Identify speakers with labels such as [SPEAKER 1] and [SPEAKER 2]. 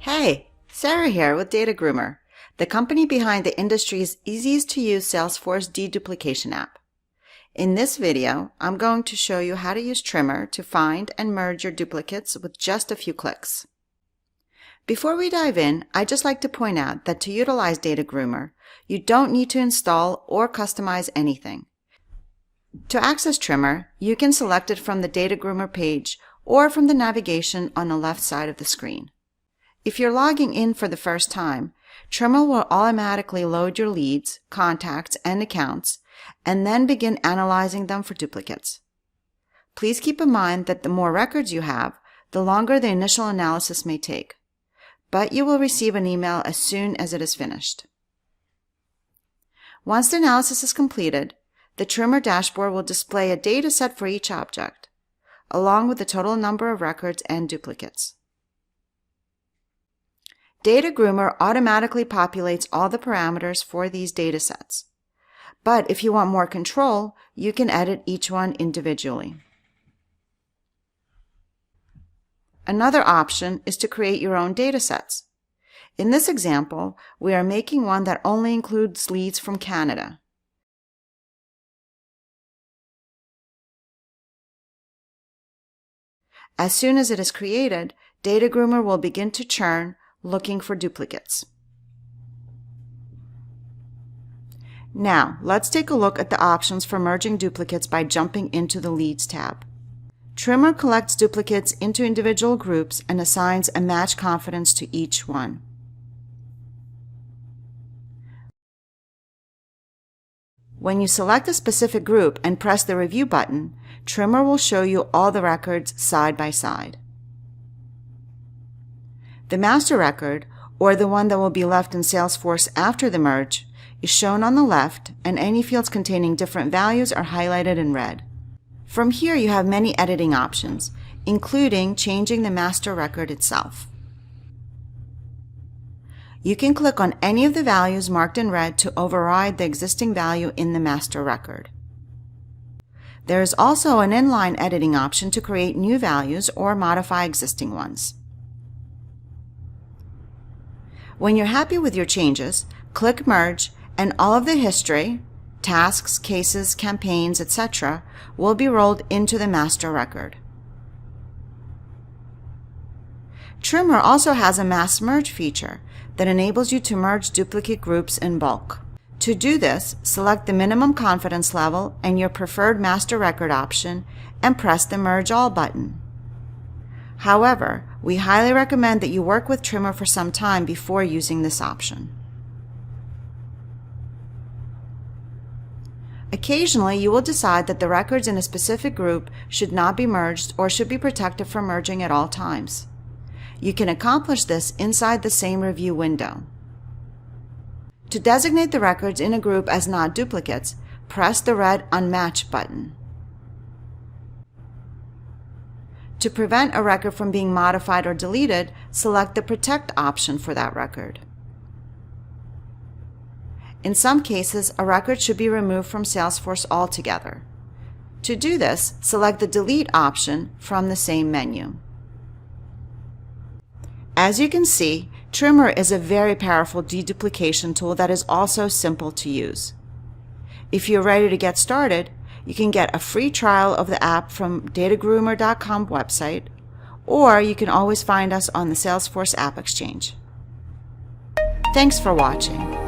[SPEAKER 1] Hey, Sarah here with DataGroomr, the company behind the industry's easiest to use Salesforce deduplication app. In this video, I'm going to show you how to use TRIMMR to find and merge your duplicates with just a few clicks. Before we dive in, I'd just like to point out that to utilize DataGroomr, you don't need to install or customize anything. To access TRIMMR, you can select it from the DataGroomr page or from the navigation on the left side of the screen. If you're logging in for the first time, TRIMMR will automatically load your leads, contacts, and accounts, and then begin analyzing them for duplicates. Please keep in mind that the more records you have, the longer the initial analysis may take, but you will receive an email as soon as it is finished. Once the analysis is completed, the TRIMMR dashboard will display a data set for each object, along with the total number of records and duplicates. DataGroomr automatically populates all the parameters for these data sets. But if you want more control, you can edit each one individually. Another option is to create your own data sets. In this example, we are making one that only includes leads from Canada. As soon as it is created, DataGroomr will begin to churn, looking for duplicates. Now, let's take a look at the options for merging duplicates by jumping into the Leads tab. TRIMMR collects duplicates into individual groups and assigns a match confidence to each one. When you select a specific group and press the Review button, TRIMMR will show you all the records side by side. The master record, or the one that will be left in Salesforce after the merge, is shown on the left, and any fields containing different values are highlighted in red. From here you have many editing options, including changing the master record itself. You can click on any of the values marked in red to override the existing value in the master record. There is also an inline editing option to create new values or modify existing ones. When you're happy with your changes, click Merge, and all of the history, tasks, cases, campaigns, etc. will be rolled into the master record. TRIMMR also has a mass merge feature that enables you to merge duplicate groups in bulk. To do this, select the minimum confidence level and your preferred master record option and press the Merge All button. However, we highly recommend that you work with TRIMMR for some time before using this option. Occasionally, you will decide that the records in a specific group should not be merged or should be protected from merging at all times. You can accomplish this inside the same review window. To designate the records in a group as not duplicates, press the red Unmatch button. To prevent a record from being modified or deleted, select the Protect option for that record. In some cases, a record should be removed from Salesforce altogether. To do this, select the Delete option from the same menu. As you can see, TRIMMR is a very powerful deduplication tool that is also simple to use. If you're ready to get started, you can get a free trial of the app from DataGroomr.com website, or you can always find us on the Salesforce App Exchange. Thanks for watching.